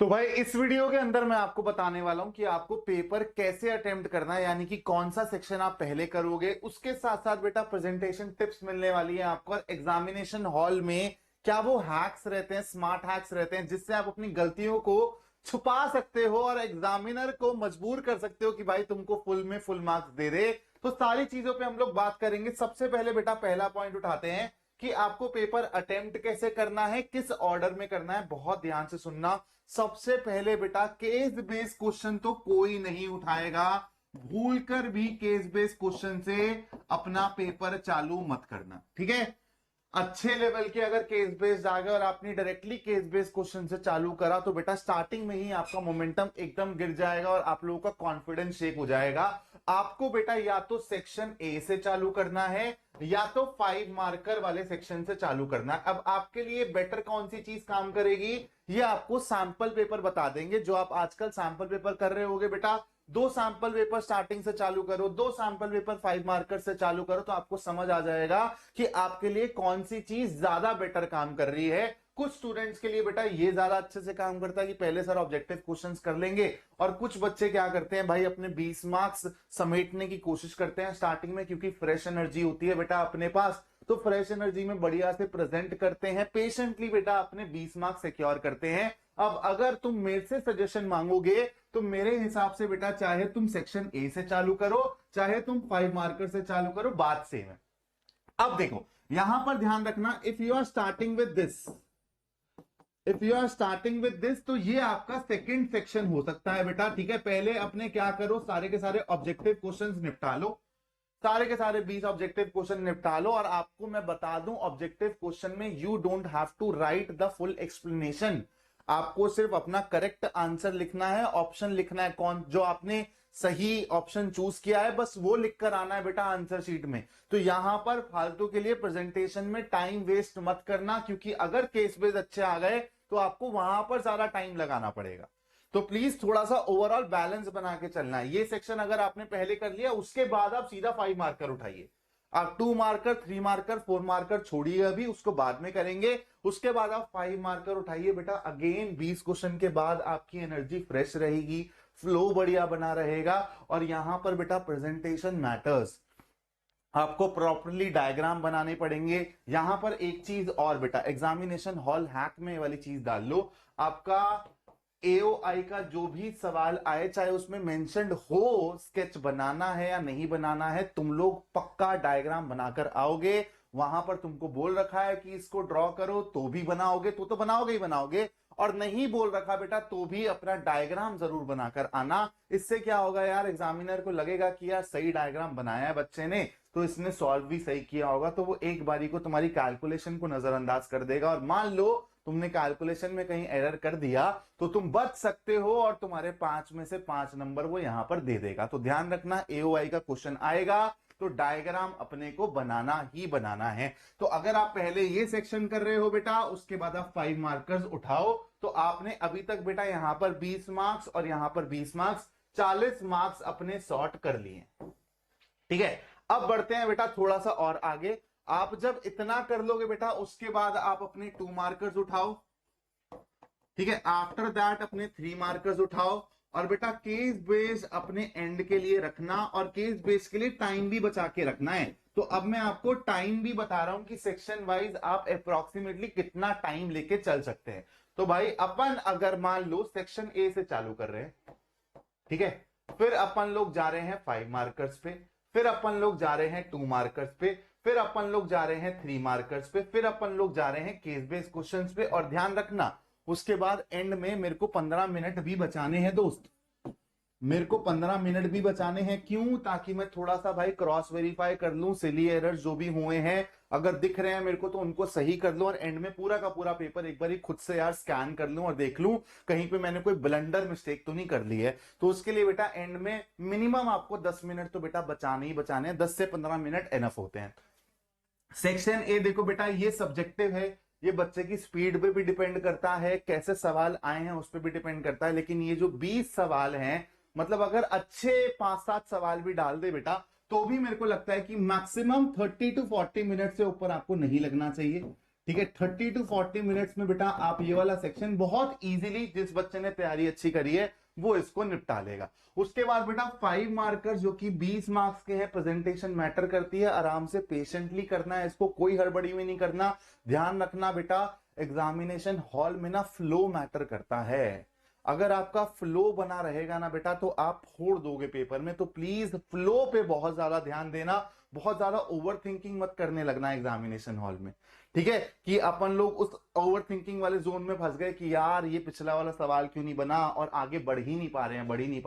तो भाई इस वीडियो के अंदर मैं आपको बताने वाला हूं कि आपको पेपर कैसे अटेम्प्ट करना है, यानी कि कौन सा सेक्शन आप पहले करोगे। उसके साथ साथ बेटा प्रेजेंटेशन टिप्स मिलने वाली है आपको। एग्जामिनेशन हॉल में क्या वो हैक्स रहते हैं, स्मार्ट हैक्स रहते हैं, जिससे आप अपनी गलतियों को छुपा सकते हो और एग्जामिनर को मजबूर कर सकते हो कि भाई तुमको फुल में फुल मार्क्स दे दे। तो सारी चीजों पे हम लोग बात करेंगे। सबसे पहले बेटा पहला पॉइंट उठाते हैं कि आपको पेपर अटेम्प्ट कैसे करना है, किस ऑर्डर में करना है। बहुत ध्यान से सुनना। सबसे पहले बेटा केस बेस्ड क्वेश्चन तो कोई नहीं उठाएगा। भूलकर भी केस बेस्ड क्वेश्चन से अपना पेपर चालू मत करना, ठीक है। अच्छे लेवल के अगर केस बेस्ड आ गए और आपने डायरेक्टली केस बेस्ड क्वेश्चन से चालू करा तो बेटा स्टार्टिंग में ही आपका मोमेंटम एकदम गिर जाएगा और आप लोगों का कॉन्फिडेंस शेक हो जाएगा। आपको बेटा या तो सेक्शन ए से चालू करना है या तो 5 मार्कर वाले सेक्शन से चालू करना है। अब आपके लिए बेटर कौन सी चीज काम करेगी, ये आपको सैंपल पेपर बता देंगे। जो आप आजकल सैंपल पेपर कर रहे होगे बेटा, 2 सैंपल पेपर स्टार्टिंग से चालू करो, 2 सैंपल पेपर 5 मार्कर से चालू करो, तो आपको समझ आ जाएगा कि आपके लिए कौन सी चीज ज्यादा बेटर काम कर रही है। कुछ स्टूडेंट्स के लिए बेटा ये ज्यादा अच्छे से काम करता है कि पहले सर ऑब्जेक्टिव क्वेश्चंस कर लेंगे, और कुछ बच्चे क्या करते हैं भाई, अपने 20 मार्क्स समेटने की कोशिश करते हैं स्टार्टिंग में, क्योंकि फ्रेश एनर्जी होती है बेटा अपने पास। तो फ्रेश एनर्जी में बढ़िया से प्रेजेंट करते हैं, पेशेंटली बेटा अपने 20 मार्क्स सिक्योर करते हैं। अब अगर तुम मेरे से सजेशन मांगोगे तो मेरे हिसाब से बेटा चाहे तुम सेक्शन ए से चालू करो, चाहे तुम 5 मार्कर से चालू करो, बात सेम है। अब देखो यहां पर ध्यान रखना, if you are starting with this, तो ये आपका सेकंड सेक्शन हो सकता है बेटा, ठीक है। पहले अपने क्या करो, सारे के सारे ऑब्जेक्टिव क्वेश्चंस निपटा लो, सारे के सारे 20 ऑब्जेक्टिव क्वेश्चन निपटा लो। और आपको मैं बता दूं, ऑब्जेक्टिव क्वेश्चन में you don't have to write the full explanation. आपको सिर्फ अपना करेक्ट आंसर लिखना है, ऑप्शन लिखना है, कौन जो आपने सही ऑप्शन चूज किया है बस वो लिखकर आना है बेटा आंसर शीट में। तो यहां पर फालतू के लिए प्रेजेंटेशन में टाइम वेस्ट मत करना, क्योंकि अगर केस बेस अच्छे आ गए तो आपको वहां पर ज्यादा टाइम लगाना पड़ेगा। तो प्लीज थोड़ा सा ओवरऑल बैलेंस बना के चलना है। ये सेक्शन अगर आपने पहले कर लिया, उसके बाद आप सीधा 5 मार्कर उठाइए। आप 2 मार्कर, 3 मार्कर, 4 मार्कर छोड़िए, अभी उसको बाद में करेंगे। उसके बाद आप 5 मार्कर उठाइए बेटा। अगेन 20 क्वेश्चन के बाद आपकी एनर्जी फ्रेश रहेगी, फ्लो बढ़िया बना रहेगा। और यहां पर बेटा प्रेजेंटेशन मैटर्स, आपको प्रॉपरली डायग्राम बनाने पड़ेंगे। यहां पर एक चीज और बेटा, एग्जामिनेशन हॉल हैक में वाली चीज डाल लो। आपका एओआई का जो भी सवाल आए, चाहे उसमें मेंशन्ड हो स्केच बनाना है या नहीं बनाना है, तुम लोग पक्का डायग्राम बनाकर आओगे। वहां पर तुमको बोल रखा है कि इसको ड्रॉ करो, तो भी बनाओगे, तो बनाओगे ही बनाओगे। और नहीं बोल रखा बेटा तो भी अपना डायग्राम जरूर बनाकर आना। इससे क्या होगा यार, एग्जामिनर को लगेगा कि यार सही डायग्राम बनाया है बच्चे ने, तो इसने सॉल्व भी सही किया होगा। तो वो एक बारी को तुम्हारी कैलकुलेशन को नजरअंदाज कर देगा, और मान लो तुमने कैलकुलेशन में कहीं एरर कर दिया तो तुम बच सकते हो, और तुम्हारे 5 में से 5 नंबर वो यहां पर दे देगा। तो ध्यान रखना, एओआई का क्वेश्चन आएगा तो डायग्राम अपने को बनाना ही बनाना है। तो अगर आप पहले ये सेक्शन कर रहे हो बेटा, उसके बाद आप 5 मार्कर्स उठाओ, तो आपने अभी तक बेटा यहां पर 20 मार्क्स और यहां पर 20 मार्क्स, 40 मार्क्स अपने सॉर्ट कर लिए, ठीक है। अब बढ़ते हैं बेटा थोड़ा सा और आगे। आप जब इतना कर लोगे बेटा, उसके बाद आप अपने 2 मार्कर्स उठाओ, ठीक है। आफ्टर दैट अपने 3 मार्कर्स उठाओ, और बेटा केस बेस अपने एंड के लिए रखना, और केस बेस के लिए टाइम भी बचा के रखना है। तो अब मैं आपको टाइम भी बता रहा हूं कि सेक्शन वाइज आप अप्रोक्सीमेटली कितना टाइम लेके चल सकते हैं। तो भाई अपन अगर मान लो सेक्शन ए से चालू कर रहे हैं, ठीक है, फिर अपन लोग जा रहे हैं 5 मार्कर्स पे, फिर अपन लोग जा रहे हैं 2 मार्कर्स पे, फिर अपन लोग जा रहे हैं 3 मार्कर्स पे, फिर अपन लोग जा रहे हैं केस बेस्ड क्वेश्चंस पे। और ध्यान रखना, उसके बाद एंड में मेरे को 15 मिनट भी बचाने हैं दोस्त, मेरे को 15 मिनट भी बचाने हैं। क्यों? ताकि मैं थोड़ा सा भाई क्रॉस वेरीफाई कर लूं, सिली एरर्स जो भी हुए हैं अगर दिख रहे हैं मेरे को तो उनको सही कर लूं, और एंड में पूरा का पूरा पेपर एक बार खुद से यार स्कैन कर लूं और देख लूं कहीं पे मैंने कोई ब्लंडर मिस्टेक तो नहीं कर ली है। तो उसके लिए बेटा एंड में मिनिमम आपको 10 मिनट तो बेटा बचाने ही बचाने हैं, 10 से 15 मिनट एनफ होते हैं। सेक्शन ए देखो बेटा, ये सब्जेक्टिव है, ये बच्चे की स्पीड पे भी डिपेंड करता है, कैसे सवाल आए हैं उस पर भी डिपेंड करता है। लेकिन ये जो 20 सवाल हैं, मतलब अगर अच्छे 5-7 सवाल भी डाल दे बेटा, तो भी मेरे को लगता है कि मैक्सिमम 30 to 40 मिनट से ऊपर आपको नहीं लगना चाहिए, ठीक है। 30 to 40 मिनट्स में बेटा आप ये वाला सेक्शन बहुत इजीली, जिस बच्चे ने तैयारी अच्छी करी है वो इसको निपटा लेगा। उसके बाद बेटा 5 मार्कर जो कि 20 मार्क्स के हैं, प्रेजेंटेशन मैटर करती है, आराम से पेशेंटली करना है इसको, कोई हड़बड़ी में नहीं करना। ध्यान रखना बेटा एग्जामिनेशन हॉल में ना फ्लो मैटर करता है। अगर आपका फ्लो बना रहेगा ना बेटा तो आप फोड़ दोगे पेपर में। तो प्लीज फ्लो पे बहुत ज्यादा ध्यान देना, बहुत ज्यादा ओवर थिंकिंग मत करने लगना एग्जामिनेशन हॉल में, ठीक है। कि अपन लोग उस ओवर थिंकिंग वाले जोन में फंस गए कि यार ये पिछला वाला सवाल क्यों नहीं बना और आगे बढ़ ही नहीं पा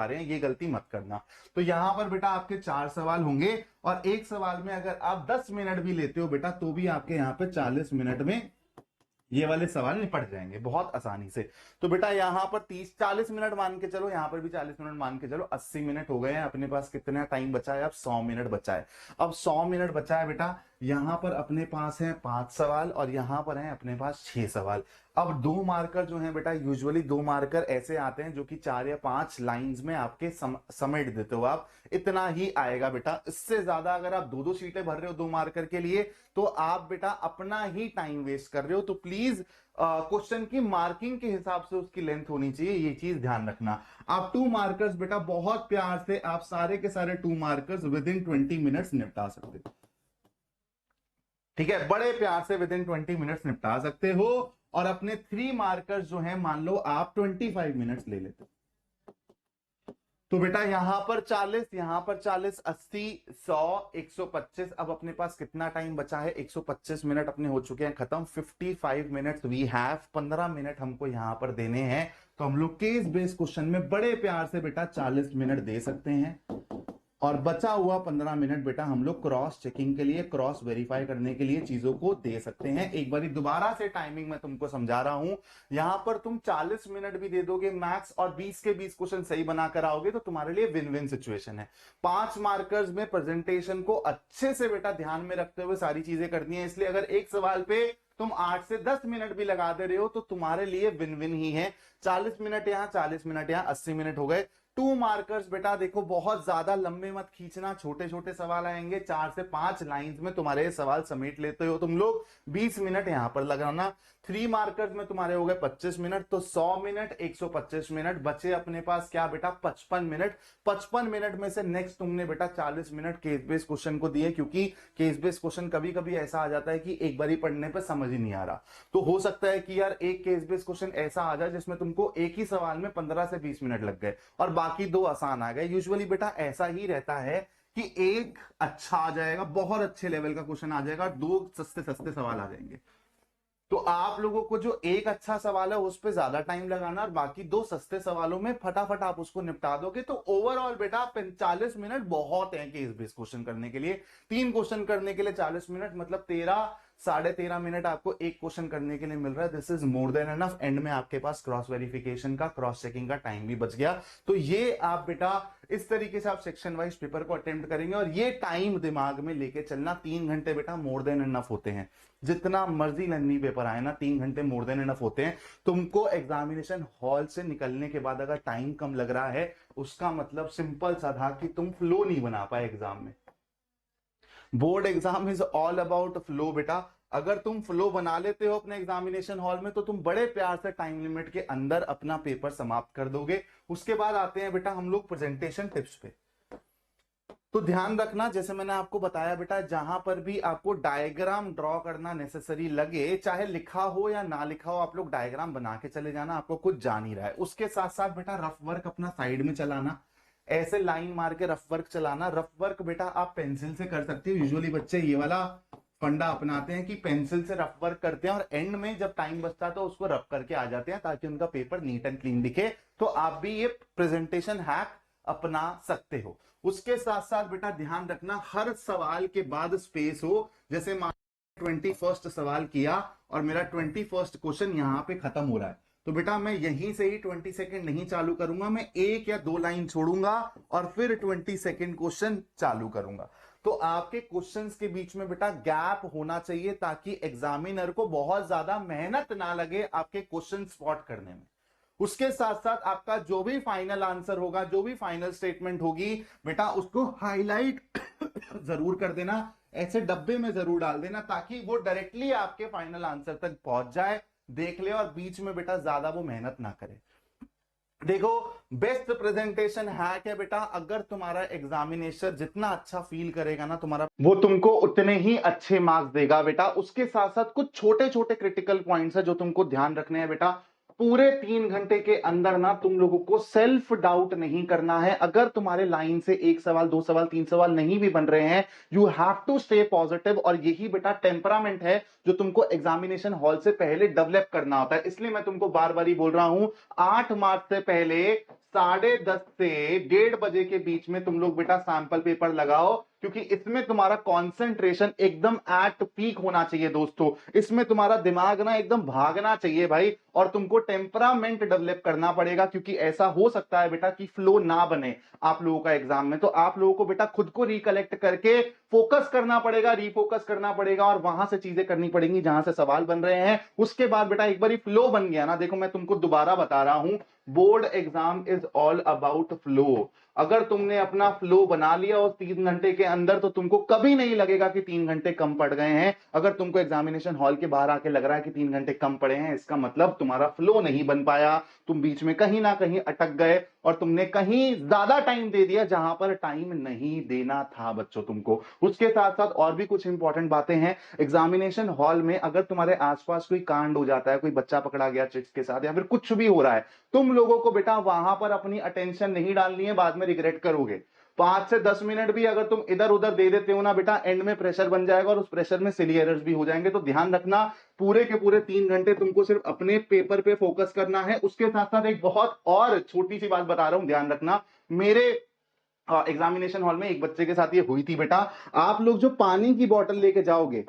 रहे हैं, ये गलती मत करना। तो यहां पर बेटा आपके 4 सवाल होंगे और एक सवाल में अगर आप 10 मिनट भी लेते हो बेटा तो भी आपके यहाँ पे 40 मिनट में ये वाले सवाल निपट जाएंगे बहुत आसानी से। तो बेटा यहां पर 30-40 मिनट मान के चलो, यहां पर भी 40 मिनट मान के चलो, 80 मिनट हो गए हैं। अपने पास कितना टाइम बचा है? अब 100 मिनट बचा है। अब 100 मिनट बचा है बेटा, यहां पर अपने पास है 5 सवाल और यहां पर है अपने पास 6 सवाल। अब 2 मार्कर जो है बेटा, यूजुअली 2 मार्कर ऐसे आते हैं जो कि 4 या 5 लाइंस में आपके समेट देते हो आप, इतना ही आएगा बेटा। इससे ज्यादा अगर आप 2-2 शीटें भर रहे हो 2 मार्कर के लिए तो आप बेटा अपना ही टाइम वेस्ट कर रहे हो। तो प्लीज क्वेश्चन की मार्किंग के हिसाब से उसकी लेंथ होनी चाहिए, ये चीज ध्यान रखना। आप 2 मार्कर्स बेटा बहुत प्यार से आप सारे के सारे 2 मार्कर्स विद इन 20 मिनट्स निपटा सकते हो, ठीक है। बड़े प्यार से विद इन 20 मिनट्स निपटा सकते हो। और अपने 3 मार्कर्स जो है मान लो आप 25 मिनट्स ले लेते हो। तो बेटा यहां पर 40, यहां पर 40, 80, 100, 125। अब अपने पास कितना टाइम बचा है? 125 मिनट अपने हो चुके हैं खत्म। 55 मिनट्स वी हैव, 15 मिनट हमको यहां पर देने हैं। तो हम लोग केस बेस्ड क्वेश्चन में बड़े प्यार से बेटा 40 मिनट दे सकते हैं और बचा हुआ 15 मिनट बेटा हम लोग क्रॉस चेकिंग के लिए, क्रॉस वेरीफाई करने के लिए चीजों को दे सकते हैं। एक बार दोबारा से टाइमिंग मैं तुमको समझा रहा हूं। यहां पर तुम 40 मिनट भी दे दोगे मैक्स और 20 के 20 क्वेश्चन सही बनाकर आओगे तो तुम्हारे लिए विन विन सिचुएशन है। 5 मार्कर्स में प्रेजेंटेशन को अच्छे से बेटा ध्यान में रखते हुए सारी चीजें करनी है। इसलिए अगर एक सवाल पे तुम 8 से 10 मिनट भी लगा दे रहे हो तो तुम्हारे लिए विन विन ही है। 40 मिनट यहां, 40 मिनट यहां, 80 मिनट हो गए। 2 मार्कर्स बेटा देखो बहुत ज्यादा लंबे मत खींचना, छोटे छोटे सवाल आएंगे, 4 से 5 लाइंस में तुम्हारे सवाल समेट लेते हो तुम लोग। 20 मिनट यहां पर लगाना। 3 मार्कर्स में तुम्हारे हो गए 25 मिनट, तो 100 मिनट, 125 मिनट बचे अपने पास क्या बेटा? 55 मिनट। 55 मिनट में से नेक्स्ट तुमने बेटा 40 मिनट केस बेस्ड क्वेश्चन को दिए, क्योंकि केस बेस्ड क्वेश्चन कभी कभी ऐसा आ जाता है कि एक बारी पढ़ने पर समझ ही नहीं आ रहा। तो हो सकता है कि यार एक केस बेस्ड क्वेश्चन ऐसा आ जाए जिसमें तुमको एक ही सवाल में 15 से 20 मिनट लग गए और बाकी 2 आसान आ गए। यूजुअली बेटा ऐसा ही रहता है कि एक अच्छा आ जाएगा, बहुत अच्छे लेवल का क्वेश्चन आ जाएगा, 2 सस्ते सस्ते सवाल आ जाएंगे। तो आप लोगों को जो एक अच्छा सवाल है उस पर ज्यादा टाइम लगाना और बाकी 2 सस्ते सवालों में फटाफट आप उसको निपटा दोगे। तो ओवरऑल बेटा 40 मिनट बहुत है केस बेस्ड क्वेश्चन करने के लिए। 3 क्वेश्चन करने के लिए 40 मिनट मतलब 13-13.5 मिनट आपको एक क्वेश्चन करने के लिए मिल रहा है। This is more than enough. And में आपके पास क्रॉस वेरिफिकेशन का, क्रॉस चेकिंग का टाइम भी बच गया। तो ये आप बेटा इस तरीके से आप सेक्शन वाइज पेपर को अटेम्प्ट करेंगे और ये टाइम दिमाग में लेके चलना। 3 घंटे बेटा मोर देन एनफ होते हैं। जितना मर्जी लंबी पेपर आए ना, 3 घंटे मोर देन एनफ होते हैं। तुमको एग्जामिनेशन हॉल से निकलने के बाद अगर टाइम कम लग रहा है उसका मतलब सिंपल सा था कि तुम फ्लो नहीं बना पाए एग्जाम में। Board exam is all about flow बेटा। अगर तुम फ्लो बना लेते हो अपने एग्जामिनेशन हॉल में तो तुम बड़े प्यार से टाइम लिमिट के अंदर अपना पेपर समाप्त कर दोगे। उसके बाद आते हैं बेटा हम लोग प्रेजेंटेशन टिप्स पे। तो ध्यान रखना, जैसे मैंने आपको बताया बेटा, जहां पर भी आपको डायग्राम ड्रॉ करना नेसेसरी लगे, चाहे लिखा हो या ना लिखा हो, आप लोग डायग्राम बना के चले जाना, आपको कुछ जान ही रहा है। उसके साथ साथ बेटा रफ वर्क अपना साइड में चलाना, ऐसे लाइन मार के रफ वर्क चलाना। रफ वर्क बेटा आप पेंसिल से कर सकते हो। यूजुअली बच्चे ये वाला फंडा अपनाते हैं कि पेंसिल से रफ वर्क करते हैं और एंड में जब टाइम बचता है तो उसको रफ करके आ जाते हैं ताकि उनका पेपर नीट एंड क्लीन दिखे। तो आप भी ये प्रेजेंटेशन हैक अपना सकते हो। उसके साथ साथ बेटा ध्यान रखना हर सवाल के बाद स्पेस हो। जैसे मान 21 सवाल किया और मेरा 21 क्वेश्चन यहां पे खत्म हो रहा है, तो बेटा मैं यहीं से ही 20 सेकंड नहीं चालू करूंगा, मैं 1 या 2 लाइन छोड़ूंगा और फिर 20 सेकंड क्वेश्चन चालू करूंगा। तो आपके क्वेश्चंस के बीच में बेटा गैप होना चाहिए ताकि एग्जामिनर को बहुत ज्यादा मेहनत ना लगे आपके क्वेश्चन स्पॉट करने में। उसके साथ साथ आपका जो भी फाइनल आंसर होगा, जो भी फाइनल स्टेटमेंट होगी बेटा, उसको हाईलाइट जरूर कर देना, ऐसे डब्बे में जरूर डाल देना ताकि वो डायरेक्टली आपके फाइनल आंसर तक पहुंच जाए, देख ले और बीच में बेटा ज्यादा वो मेहनत ना करे। देखो बेस्ट प्रेजेंटेशन हैक है बेटा, अगर तुम्हारा एग्जामिनेशन जितना अच्छा फील करेगा ना तुम्हारा, वो तुमको उतने ही अच्छे मार्क्स देगा बेटा। उसके साथ साथ कुछ छोटे छोटे क्रिटिकल पॉइंट्स है जो तुमको ध्यान रखने हैं बेटा। पूरे 3 घंटे के अंदर ना तुम लोगों को सेल्फ डाउट नहीं करना है। अगर तुम्हारे लाइन से 1 सवाल 2 सवाल 3 सवाल नहीं भी बन रहे हैं, you have to stay positive. और यही बेटा टेम्परामेंट है जो तुमको एग्जामिनेशन हॉल से पहले डेवलप करना होता है। इसलिए मैं तुमको बार बार ही बोल रहा हूं, 8 मार्च से पहले 10:30 से 1:30 बजे के बीच में तुम लोग बेटा सैंपल पेपर लगाओ, क्योंकि इसमें तुम्हारा कंसंट्रेशन एकदम एट पीक होना चाहिए दोस्तों। इसमें तुम्हारा दिमाग ना एकदम भागना चाहिए भाई, और तुमको टेम्परामेंट डेवलप करना पड़ेगा, क्योंकि ऐसा हो सकता है बेटा कि फ्लो ना बने आप लोगों का एग्जाम में। तो आप लोगों को बेटा खुद को रिकलेक्ट करके फोकस करना पड़ेगा, रिफोकस करना पड़ेगा, और वहां से चीजें करनी पड़ेंगी जहां से सवाल बन रहे हैं। उसके बाद बेटा एक बार फ्लो बन गया ना, देखो मैं तुमको दोबारा बता रहा हूं, board exam is all about flow. अगर तुमने अपना फ्लो बना लिया उस 3 घंटे के अंदर, तो तुमको कभी नहीं लगेगा कि 3 घंटे कम पड़ गए हैं। अगर तुमको एग्जामिनेशन हॉल के बाहर आके लग रहा है कि 3 घंटे कम पड़े हैं, इसका मतलब तुम्हारा फ्लो नहीं बन पाया, तुम बीच में कहीं ना कहीं अटक गए और तुमने कहीं ज्यादा टाइम दे दिया जहां पर टाइम नहीं देना था बच्चों तुमको। उसके साथ साथ और भी कुछ इंपॉर्टेंट बातें हैं। एग्जामिनेशन हॉल में अगर तुम्हारे आसपास कोई कांड हो जाता है, कोई बच्चा पकड़ा गया चिट्स के साथ, या फिर कुछ भी हो रहा है, तुम लोगों को बेटा वहां पर अपनी अटेंशन नहीं डालनी है, बाद में रिग्रेट करोगे। 5 से 10 मिनट भी अगर तुम इधर उधर दे देते हो ना बेटा, एंड में प्रेशर बन जाएगा और उस प्रेशर में सिली एरर्स भी हो जाएंगे। तो ध्यान रखना, पूरे के पूरे 3 घंटे तुमको सिर्फ अपने पेपर पे फोकस करना है। उसके साथ साथ एक बहुत और छोटी सी बात बता रहा हूं, ध्यान रखना। मेरे एग्जामिनेशन हॉल में एक बच्चे के साथ ये हुई थी बेटा। आप लोग जो पानी की बोतल लेके जाओगे,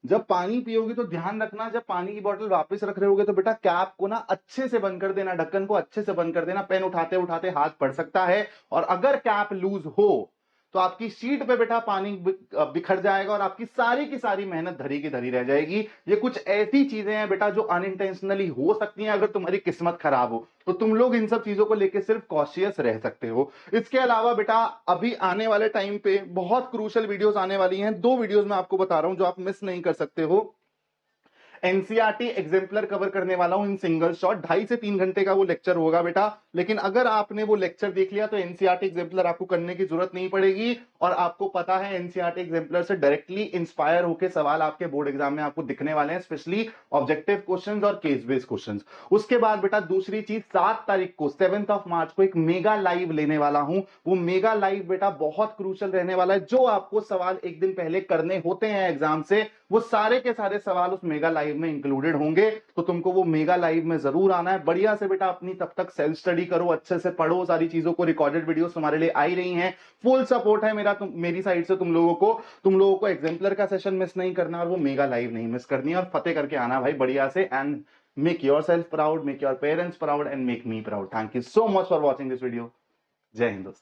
जब पानी पियोगे तो ध्यान रखना, जब पानी की बोतल वापस रख रहे होगे तो बेटा कैप को ना अच्छे से बंद कर देना, ढक्कन को अच्छे से बंद कर देना। पेन उठाते उठाते हाथ पड़ सकता है, और अगर कैप लूज हो तो आपकी शीट पे बेटा पानी बिखर जाएगा और आपकी सारी की सारी मेहनत धरी की धरी रह जाएगी। ये कुछ ऐसी चीजें हैं बेटा जो अनइंटेंशनली हो सकती हैं अगर तुम्हारी किस्मत खराब हो, तो तुम लोग इन सब चीजों को लेकर सिर्फ कॉशियस रह सकते हो। इसके अलावा बेटा अभी आने वाले टाइम पे बहुत क्रूशियल वीडियोस आने वाली हैं। 2 वीडियोस मैं आपको बता रहा हूं जो आप मिस नहीं कर सकते हो। एनसीईआरटी एग्जाम्पलर कवर करने वाला हूं इन सिंगल शॉट, 2.5 से 3 घंटे का वो लेक्चर होगा बेटा। लेकिन अगर आपने वो लेक्चर देख लिया तो एनसीईआरटी एग्जाम्पलर आपको करने की जरूरत नहीं पड़ेगी, और आपको पता है एनसीईआरटी एग्जाम्पलर से डायरेक्टली इंस्पायर होकर सवाल आपके बोर्ड एग्जाम में आपको दिखने वाले हैं, स्पेशली ऑब्जेक्टिव क्वेश्चंस और केस बेस्ड क्वेश्चंस। उसके बाद बेटा दूसरी चीज, 7 तारीख को 7 मार्च को एक मेगा लाइव लेने वाला हूं। वो मेगा लाइव बेटा बहुत क्रूशियल रहने वाला है। जो आपको सवाल एक दिन पहले करने होते हैं एग्जाम से, वो सारे के सारे सवाल उस मेगा लाइव में इंक्लूडेड होंगे। तो तुमको वो मेगा लाइव में जरूर आना है। बढ़िया से बेटा अपनी तब तक सेल्फ स्टडी करो, अच्छे से पढ़ो सारी चीजों को। रिकॉर्डेड वीडियोस तुम्हारे लिए आई रही हैं, फुल सपोर्ट है मेरा मेरी साइड से तुम लोगों को एग्जाम्पलर का सेशन मिस नहीं करना और वो मेगा लाइव नहीं मिस करनी है, और फतेह करके आना भाई बढ़िया से। And make your self proud, make your parents proud, and make me proud. Thank you so much for watching this video. जय हिंद दोस्तों।